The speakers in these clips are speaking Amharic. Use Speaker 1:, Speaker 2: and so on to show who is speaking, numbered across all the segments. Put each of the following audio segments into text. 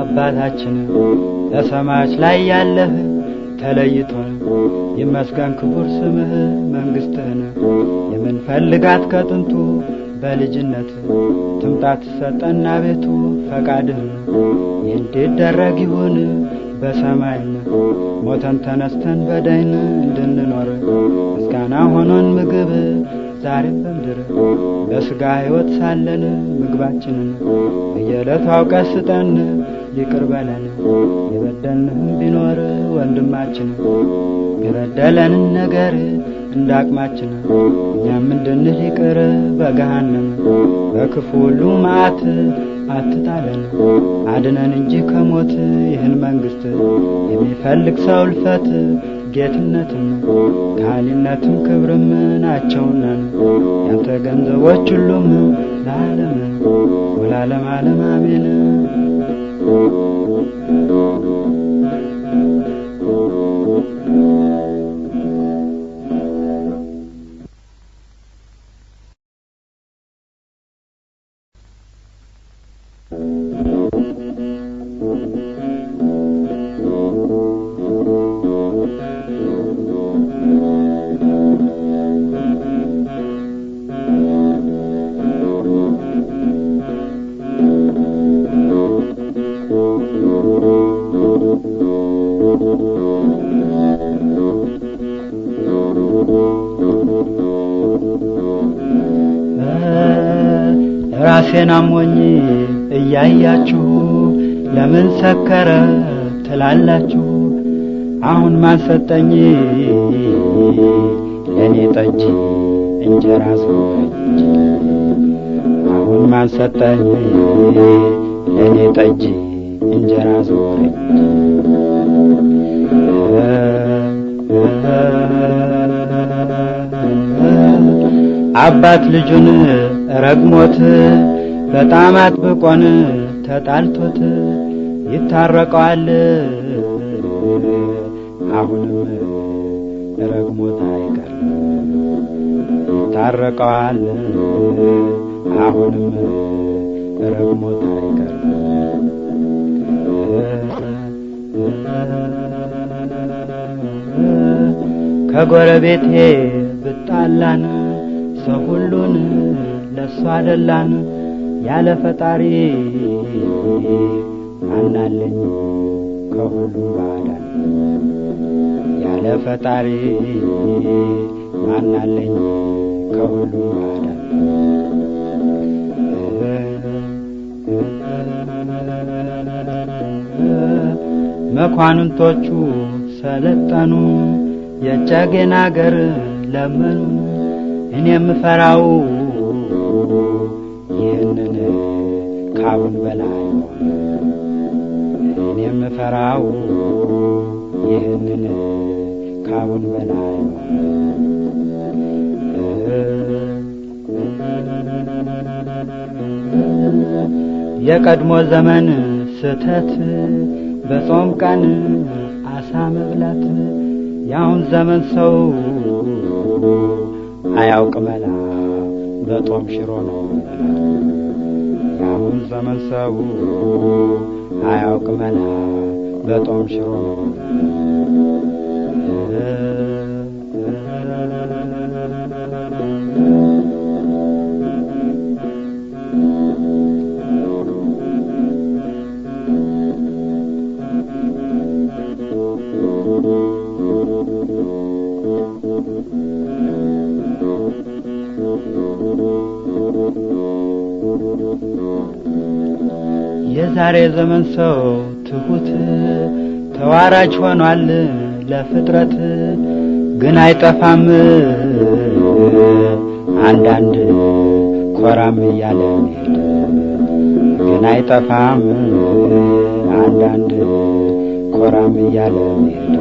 Speaker 1: አባታችን በሰማያት ላይ ያለህ ተለይቶን ይመስገን ክቡር ስምህ መንግስትህን የምንፈልጋት ከጥንቱ በልጅነት ትምጣት ሰጠና ቤቱ ፈቃድህን እንዲደረግ ይሁን በሰማይም ሞተን ተነስተን በዳይን እንድንኖር ምስጋና ሆኖን ምግብ ዛሬም በምድር በስጋ ሕይወት ሳለን ምግባችንን በየዕለቱ አውቀህ ስጠን ይቅር በለን የበደልንህም ቢኖር ወንድማችን የበደለንን ነገር እንዳቅማችን እኛም እንድንል ይቅር በገሃነም በክፉ ሁሉ መዓት አትጣለን አድነን እንጂ ከሞት ይህን መንግስት የሚፈልግ ሰው እልፈት ጌትነትም ካህሊነትም ክብርም ናቸውና ያንተ ገንዘቦች ሁሉም ለዓለም ወለዓለም ዓለም አሜን። ራሴን አሞኝ እያያችሁ ለምን ሰከረ ትላላችሁ? አሁን ማን ሰጠኝ ለኔ ጠጅ እንጀራ ዞረች? አሁን ማን ሰጠኝ ለኔ ጠጅ እንጀራ ዞረች? አባት ልጁን ረግሞት በጣም አጥብቆን ተጣልቶት ይታረቀዋል አሁንም ረግሞት አይቀርም ይታረቀዋል አሁንም ረግሞት አይቀርም። ከጎረቤቴ ብጣላን ሰው ሁሉን ለሱ አደላን ያለ ፈጣሪ ማናለኝ ከሁሉ ባዳን ያለ ፈጣሪ ማናለኝ ከሁሉ ባዳን መኳንንቶቹ ሰለጠኑ የጨጌን አገር ለመኑ እኔ የምፈራው ይህንን ካሁን በላይ እኔ የምፈራው ይህንን ካሁን በላይ የቀድሞ ዘመን ስተት በጾም ቀን አሳ መብላት ያሁን ዘመን ሰው አያውቅ መላ በጦም ሽሮ ነው። ያሁን ዘመን ሰው አያውቅ መላ በጦም ሽሮ ነው። የዛሬ ዘመን ሰው ትሁት ተዋራጅ ሆኗል ለፍጥረት ግን አይጠፋም አንዳንድ ኮራም እያለ ሄደ ግን አይጠፋም አንዳንድ ኮራም እያለ ሄደ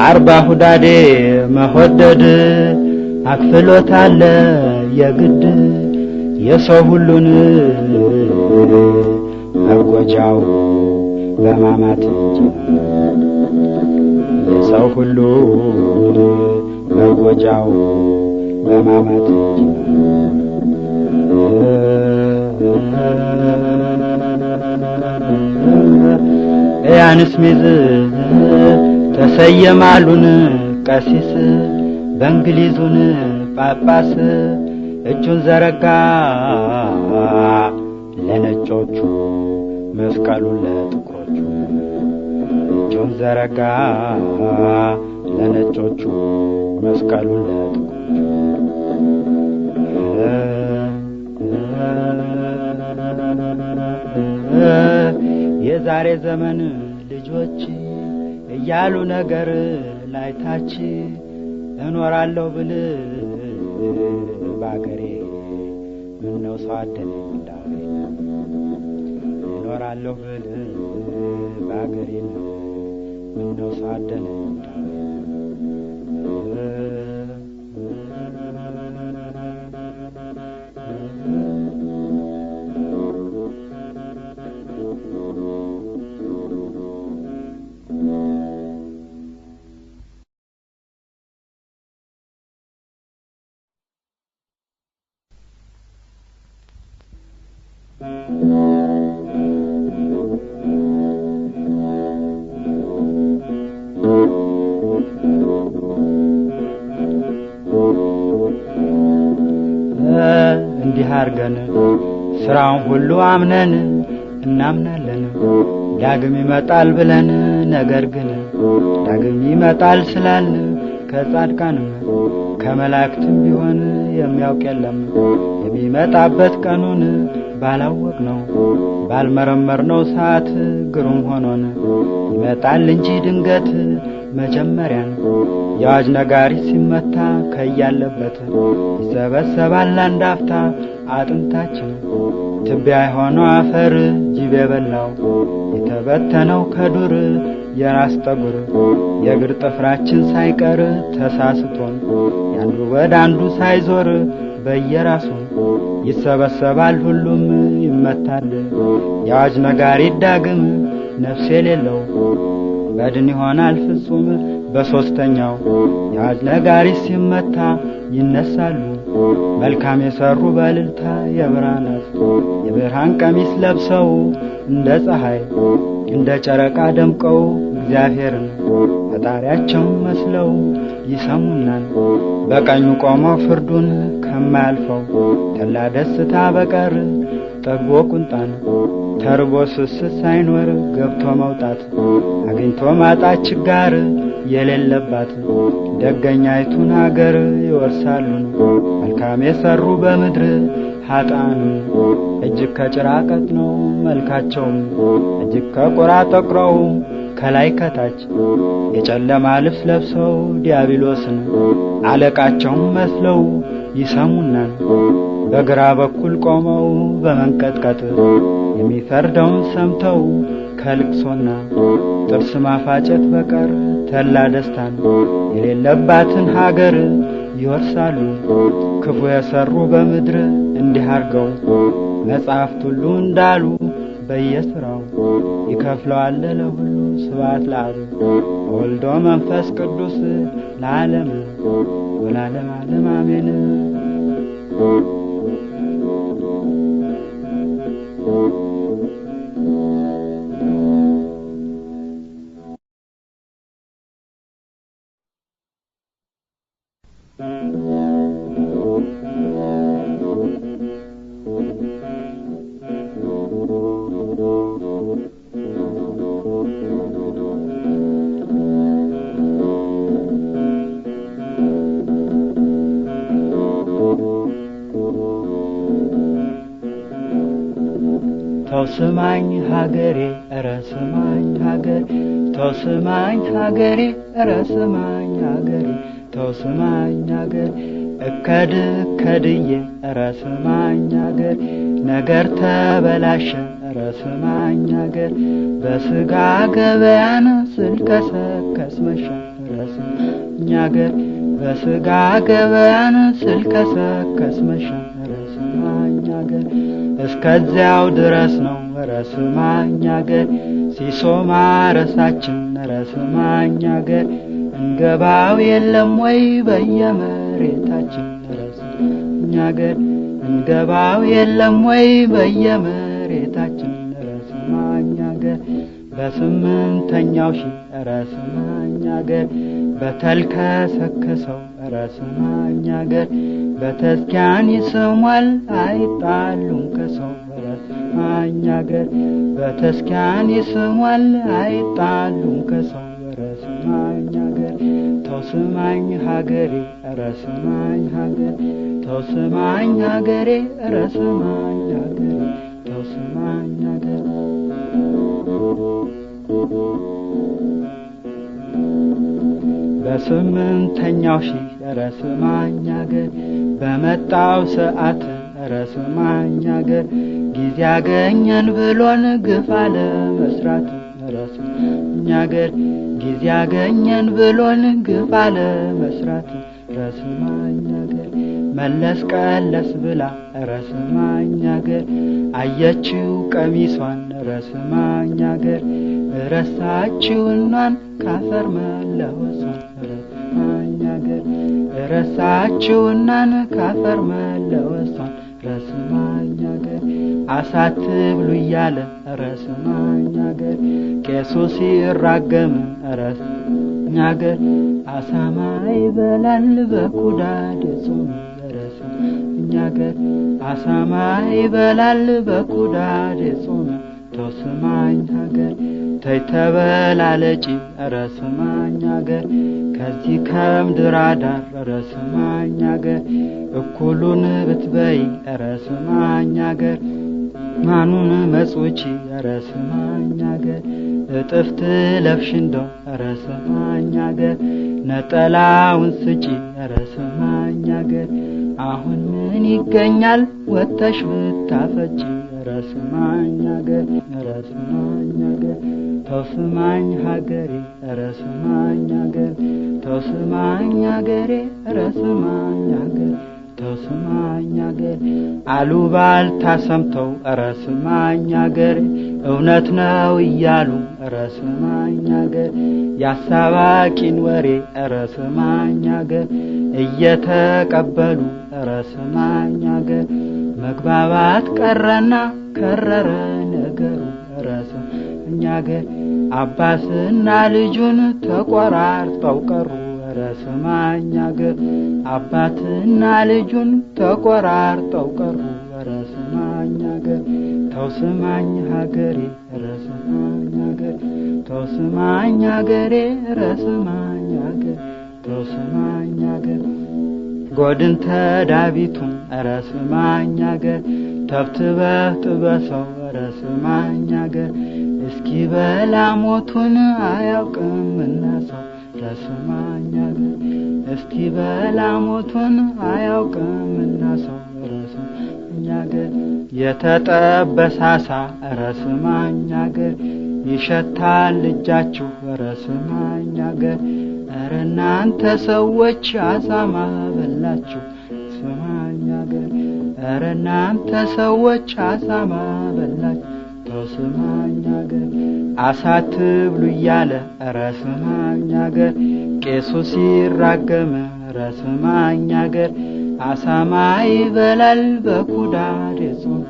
Speaker 1: አርባ ሁዳዴ መወደድ አክፍሎት አለ የግድ የሰው ሁሉን መጎጃው በማማት የሰው ሁሉ መጎጃው በማማት ያንስ ሚዝ ተሰየማሉን ቀሲስ በእንግሊዙን ጳጳስ እጁን ዘረጋ ለነጮቹ መስቀሉን ለጥቁሮቹ እጁን ዘረጋ ለነጮቹ መስቀሉን ለጥቁሮቹ የዛሬ ዘመን ልጆች እያሉ ነገር ላይታች እኖራለሁ ብል ባገሬ ምን ነው ሰው አደለኝ እንዳውሬ እኖራለሁ ብል ባገሬ ምን ነው ሰው አደለኝ እንዳውሬ እንዲህ አርገን ስራውን ሁሉ አምነን እናምናለን ዳግም ይመጣል ብለን ነገር ግን ዳግም ይመጣል ስላልን ከጻድቃንም ከመላእክትም ቢሆን የሚያውቅ የለም የሚመጣበት ቀኑን ባላወቅ ነው ባልመረመርነው ሰዓት ግሩም ሆኖን ይመጣል እንጂ ድንገት መጀመሪያን የአዋጅ ነጋሪ ሲመታ ከያለበት ይሰበሰባል አንድ አፍታ አጥንታችን ትቢያ የሆነው አፈር ጅብ የበላው የተበተነው ከዱር የራስ ጠጉር የእግር ጥፍራችን ሳይቀር ተሳስቶን ያንዱ ወደ አንዱ ሳይዞር በየራሱ ይሰበሰባል ሁሉም ይመታል የአዋጅ ነጋሪ ዳግም ነፍስ የሌለው በድን ይሆናል ፍጹም በሶስተኛው የአዋጅ ነጋሪ ሲመታ ይነሳሉ መልካም የሰሩ በእልልታ የብርሃናት የብርሃን ቀሚስ ለብሰው እንደ ፀሐይ እንደ ጨረቃ ደምቀው እግዚአብሔርን ፈጣሪያቸው መስለው ይሰሙናል በቀኙ ቆመው ፍርዱን ከማያልፈው ተላ ደስታ በቀር ጠግቦ ቁንጣን ተርቦ ስስት ሳይኖር ገብቶ መውጣት አግኝቶ ማጣት ችጋር የሌለባት ደገኛይቱን አገር ይወርሳሉን መልካም የሰሩ በምድር ኃጥአን እጅግ ከጭራ ቀጥነው መልካቸውም እጅግ ከቁራ ጠቁረው ከላይ ከታች የጨለማ ልብስ ለብሰው ዲያብሎስን አለቃቸውን መስለው ይሰሙናል በግራ በኩል ቆመው በመንቀጥቀጥ የሚፈርደውን ሰምተው ከልቅሶና ጥርስ ማፋጨት በቀር ተላ ደስታን የሌለባትን ሀገር ይወርሳሉ ክፉ የሰሩ በምድር እንዲህ አርገው መጽሐፍት ሁሉ እንዳሉ በየስራው ይከፍለዋል ለሁሉ ስብሐት ለአብ ወልድ መንፈስ ቅዱስ ለዓለም ወለዓለመ ዓለም አሜን ተውስማኝ ሀገሬ ኧረ ስማኝ ሀገሬ ተውስማኝ ሀገሬ ኧረ ስማኝ ሀገሬ ተውስማኝ ሀገሬ እከድዬ ኧረ ስማኝ ሀገሬ ነገር ተበላሸ ኧረ ስማኝ ሀገሬ በስጋ ገበያን ስልከሰከስ መሸ ኧረ ረስማኝ አገር በስጋ ገበያን ስልከሰከስ መሸ ረስማኝ አገር እስከዚያው ድረስ ነው ረስማኝ አገር ሲሶ ማረሳችን ረስማኝ አገር እንገባው የለም ወይ በየመሬታችን ረስማኝ አገር እንገባው የለም ወይ በየመሬታችን ረስማኝ አገር በስምንተኛው ሺህ ረስማኝ አገር በተልከሰከሰው ረስማኝ አገር በተዝኪያን ይስሟል አይጣሉም ከሰው ረስማኝ አገር በተዝኪያን ይስሟል አይጣሉም ከሰው ረስማኝ አገር ተውስማኝ ሀገሬ ረስማኝ ሀገር ተውስማኝ ሀገሬ ረስማኝ ሀገሬ ተውስማኝ ሀገር በስምንተኛው ሺህ ረስማኝ አገር በመጣው ሰዓት ረስማኝ አገር ጊዜ ያገኘን ብሎን ግፋ ለመስራት ረስማኝ አገር ጊዜ ያገኘን ብሎን ግፋ ለመስራት ረስማኝ አገር መለስ ቀለስ ብላ ረስማኝ አገር አየችው ቀሚሷን ረስማኝ አገር ረሳችውናን ካፈር መለወሷን ረስማኝ አገር ረሳችውናን ካፈር መለወሷን ረስማኝ አገር አሳትብሉ እያለ ረስማኝ አገር ቄሱ ሲራገም ረስማኝ አገር አሳማ ይበላል በኩዳድ ጾም ረስማኝ አገር አሳማ ይበላል በኩዳድ ጾም ተውስማኝ ሀገር ተይተበላለጪ ረስማኝ አገር ከዚህ ከምድር ዳር ረስማኝ አገር እኩሉን ብትበይ ረስማኝ አገር ማኑን መጽውቺ ረስማኝ አገር እጥፍት ለብሽ እንደው ረስማኝ አገር ነጠላውን ስጪ ረስማኝ አገር አሁን ምን ይገኛል ወጥተሽ ብታፈጪ ረስማኝ አገር ረስማኝ አገር ተውስማኝ ሀገሬ ረስማኝ አገር ተውስማኝ አገሬ ረስማኝ አገር ተውስማኝ አገር አሉባልታ ሰምተው ረስማኝ አገር እውነት ነው እያሉ ረስማኝ አገር ያሳባቂን ወሬ ረስማኝ አገር እየተቀበሉ ረስማኝ አገር መግባባት ቀረና ከረረ ነገሩ ረስማኝ አገር አባትና ልጁን ተቆራርጠው ቀሩ ረስማኝ አገር አባትና ልጁን ተቆራርጠው ቀሩ ረስማኝ አገር ተውስማኝ ሀገሬ ረስማኝ አገር ተውስማኝ ሀገሬ ረስማኝ አገር ተውስማኝ አገር ጎድን ተዳቢቱን ረስማኝ አገር ተብትበህ ጥበሰው ረስማኝ አገር እስኪ በላ ሞቱን አያውቅምና ሰው ረስማኝ አገር እስኪ በላ ሞቱን አያውቅምና ሰው ረስማኝ አገር የተጠበሳሳ ረስማኝ አገር ይሸታል እጃችሁ ረስማኝ አገር ኧረ እናንተ ሰዎች አሳማ በላችሁ ረስማኝ አገር ኧረ እናንተ ሰዎች አሳማ በላችሁ ተውስማኝ አገር አሳትብሉ እያለ ረስማኝ አገር ቄሱ ሲራገም ረስማኝ አገር አሳማ ይበላል በኩዳድ ጾም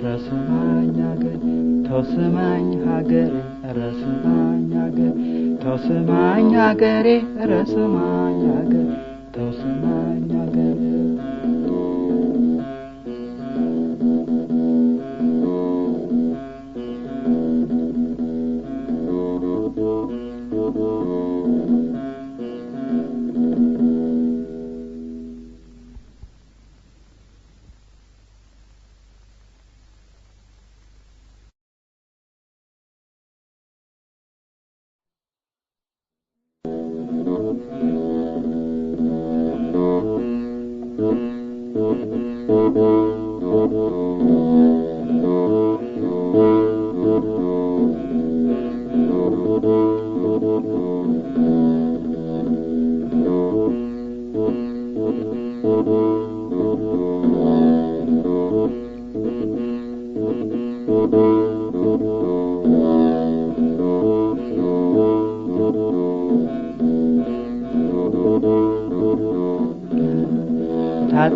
Speaker 1: ረስማኝ አገር ተውስማኝ ሀገሬ ረስማኝ አገር ተውስማኝ አገሬ ረስማኝ አገር ተውስማኝ አገር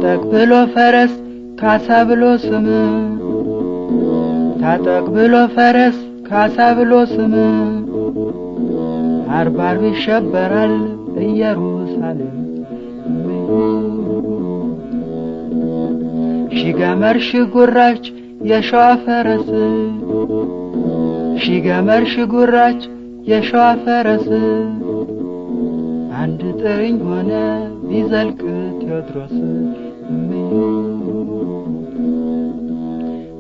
Speaker 2: ታጠቅ ብሎ ፈረስ ካሳ ብሎ ስም ታጠቅ ብሎ ፈረስ ካሳ ብሎ ስም አርብ አርብ ይሸበራል ኢየሩሳሌም ሺገመር ሺጉራች የሸዋ ፈረስ ሺገመር ሺጉራች የሸዋ ፈረስ አንድ ጥርኝ ሆነ ቢዘልቅ ቴዎድሮስ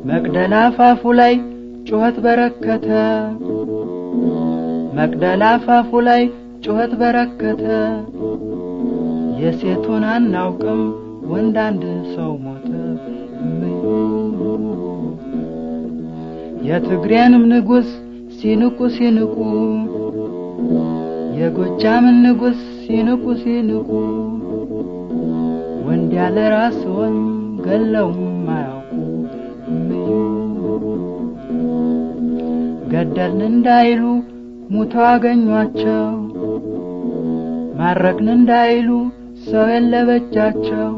Speaker 2: መቅደላ አፋፉ ላይ ጩኸት በረከተ መቅደላ አፋፉ ላይ ጩኸት በረከተ የሴቱን አናውቅም ወንድ አንድ ሰው ሞተ የትግሬንም ንጉስ ሲንቁ ሲንቁ የጎጃምን ንጉስ ሲንቁ ሲንቁ ወንድ ያለ ራስዎን ገለውም ማያውቁ ገደልን እንዳይሉ ሙተው አገኟቸው ማረክን እንዳይሉ ሰው የለበጃቸው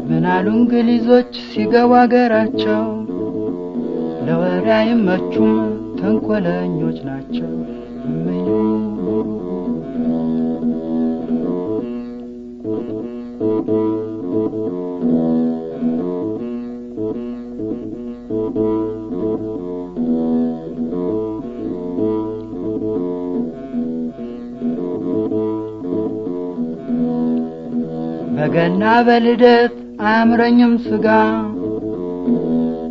Speaker 2: ምናሉ እንግሊዞች ሲገቡ አገራቸው ለወሬ አይመቹም ተንኮለኞች ናቸው በገና በልደት አያምረኝም ስጋ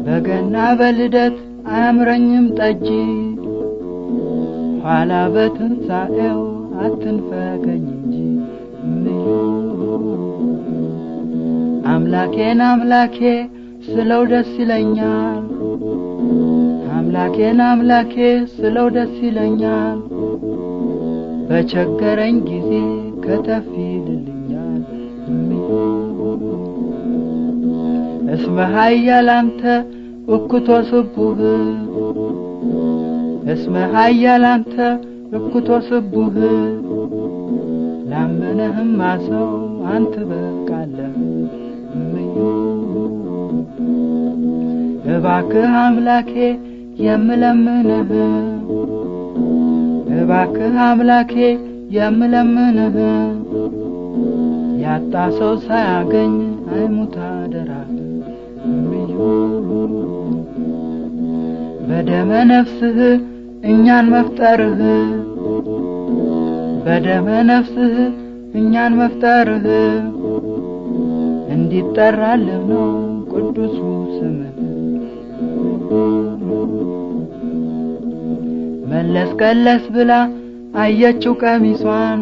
Speaker 2: በገና በልደት አያምረኝም ጠጅ ኋላ በትንሣኤው አትንፈገኝ እንጂ አምላኬን አምላኬ ስለው ደስ ይለኛል አምላኬን አምላኬ ስለው ደስ ይለኛል በቸገረኝ ጊዜ ከተፍ ይልልኛል እስመ ኃያል አንተ እኩቶ ስቡህ እስመ ኃያል አንተ እኩቶ ስቡህ ላመነህማ ሰው አንተ በቃለህ እባክህ አምላኬ የምለምንህ እባክህ አምላኬ የምለምንህ ያጣ ሰው ሳያገኝ አይሙት አደራህ በደመ ነፍስህ እኛን መፍጠርህ በደመ ነፍስህ እኛን መፍጠርህ እንዲጠራልህ ነው ቅዱሱ ስምህ መለስ ቀለስ ብላ አየችው ቀሚሷን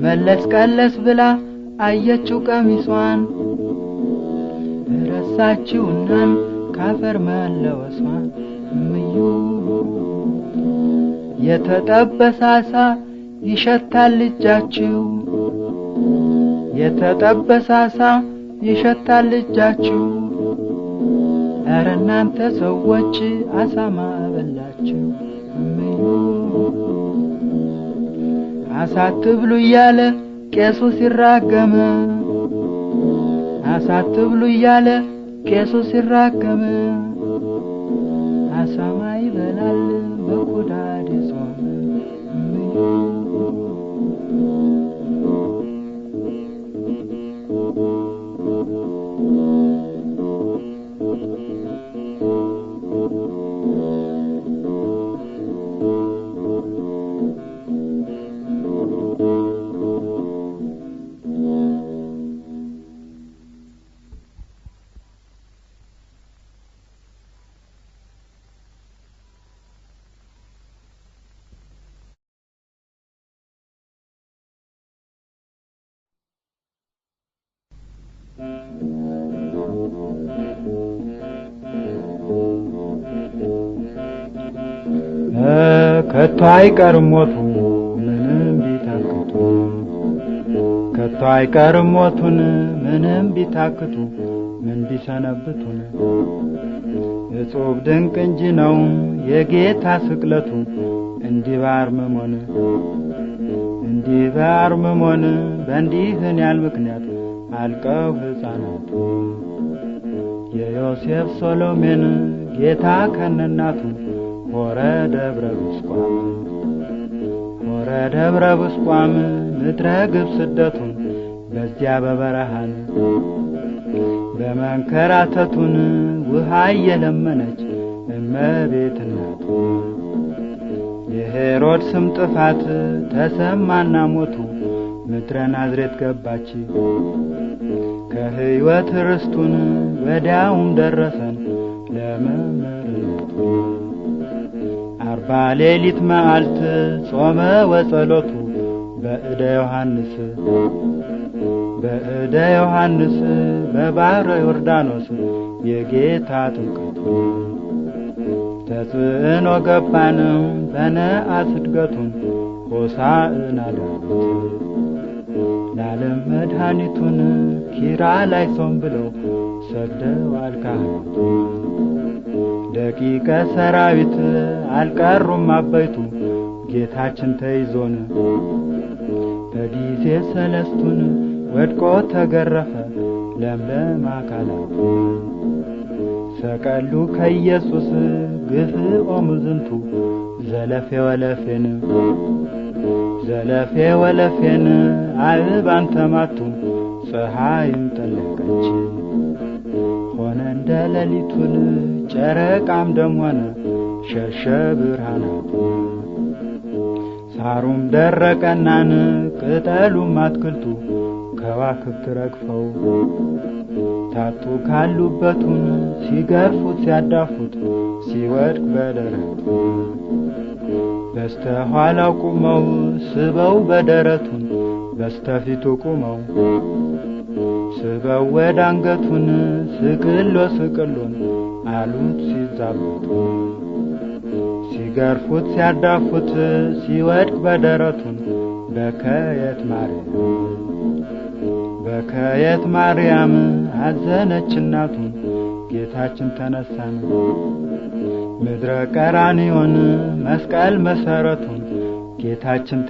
Speaker 2: መለስ ቀለስ ብላ አየችው ቀሚሷን ረሳችውናን ካፈር መለወሷን ምዩ የተጠበሳሳ ይሸታል እጃችሁ የተጠበሳሳ ይሸታል እጃችሁ ኧረ እናንተ ሰዎች አሳማ በላችሁ ምዩ አሳትብሉ እያለ ቄሱ ሲራገም አሳትብሉ እያለ ቄሱ ሲራገም አሳማ ይበላል በኩዳድ ጾም ከቶ አይቀርም ሞቱ ምንም ቢታክቱ ከቶ አይቀርም ሞቱን ምንም ቢታክቱ ምን ቢሰነብቱን እጹብ ድንቅ እንጂ ነው የጌታ ስቅለቱ እንዲህ በአርምሞን በእንዲህን ያል ምክንያት
Speaker 1: አልቀው ሕፃናቱ የዮሴፍ ሶሎሜን ጌታ ከነናቱ ሆረ ደብረ ብስቋም ሆረ ደብረ ብስቋም ምድረ ግብፅ ስደቱን በዚያ በበረሃን በመንከራተቱን ውሃ እየለመነች እመቤት እናቱ የሄሮድስም ጥፋት ተሰማና ሞቱ ምድረ ናዝሬት ገባች ከሕይወት ርስቱን ወዲያውም ደረሰን ለመምህርነቱ 40 ሌሊት መዓልት ጾመ ወጸሎቱ በእደ ዮሐንስ በባሕረ ዮርዳኖስ የጌታ ጥምቀቱ ተጽዕኖ ገባን በነአስ እድገቱን ሆሳዕና ዳዊት ለዓለም መድኃኒቱን ኪራ ላይ ሶም ብለው ሰግደዋል ካህናቱ ደቂቀ ሰራዊት አልቀሩም አበይቱ ጌታችን ተይዞን በጊዜ ሰለስቱን ወድቆ ተገረፈ ለምለም አካላቱ ሰቀሉ ከኢየሱስ ግፍኦ ምዝንቱ ዘለፌ ወለፌን አልባን ተማቱ ፀሐይም ጠለቀች ሆነ እንደ ሌሊቱን ጨረቃም ደም ሆነ ሸሸ ብርሃናቱ ሳሩም ደረቀናን ቅጠሉም አትክልቱ ከዋክብት ረግፈው ታጡ ካሉበቱን ሲገርፉት ሲያዳፉት ሲወድቅ በደረቱ በስተኋላው ቁመው ስበው በደረቱን በስተፊቱ ቁመው ስበው ወደ አንገቱን ስቅሎን አሉት ሲዛቡት ሲገርፉት ሲያዳፉት ሲወድቅ በደረቱን በከየት ማርያም አዘነች እናቱን ጌታችን ተነሳን ምድረ ቀራንዮን መስቀል መሰረቱን ጌታችን